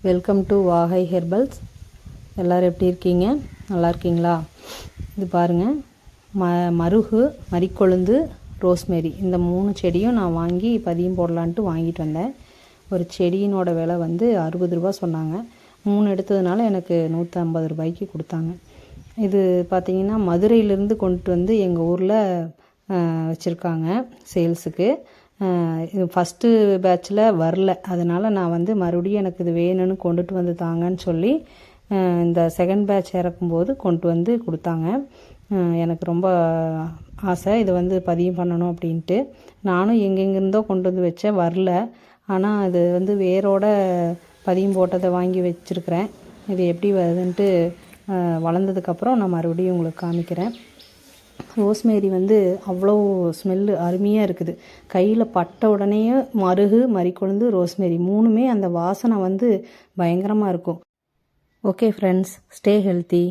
Welcome to வாகை herbals. எல்லோரும் எப்படி இருக்கீங்க? நல்லா இருக்கீங்களா? இது பாருங்கள், மருகு, மரிக்கொழுந்து, ரோஸ்மேரி இந்த 3 செடியும் நான் வாங்கி பதியம் போடலான்ட்டு வாங்கிட்டு வந்தேன். ஒரு செடியினோட விலை வந்து 60 ரூபா சொன்னாங்க. 3 எடுத்ததுனால எனக்கு 150 ரூபாய்க்கு கொடுத்தாங்க. இது பார்த்திங்கன்னா மதுரையிலேருந்து கொண்டு வந்து எங்கள் ஊரில் வச்சுருக்காங்க சேல்ஸுக்கு. இது ஃபஸ்ட்டு பேட்சில் வரல, அதனால் நான் வந்து மறுபடியும் எனக்கு இது வேணும்னு கொண்டுட்டு வந்து தாங்கன்னு சொல்லி இந்த செகண்ட் பேட்ச் இறக்கும்போது கொண்டு வந்து கொடுத்தாங்க. எனக்கு ரொம்ப ஆசை இதை வந்து பதியம் பண்ணணும் அப்படின்ட்டு. நானும் எங்கெங்கிருந்தோ கொண்டு வந்து வச்சேன், வரல. ஆனால் இது வந்து வேரோட பதியம் போட்டதை வாங்கி வச்சுருக்கிறேன். இது எப்படி வருதுன்ட்டு வளர்ந்ததுக்கப்புறம் நான் மறுபடியும் உங்களுக்கு காமிக்கிறேன். ரோஸ்மேரி வந்து அவ்வளோ ஸ்மெல்லு அருமையாக இருக்குது. கையில் பட்ட உடனேயே மருகு, மரிக்கொழுந்து, ரோஸ்மேரி 3மே அந்த வாசனை வந்து பயங்கரமாக இருக்கும். Okay friends, stay healthy.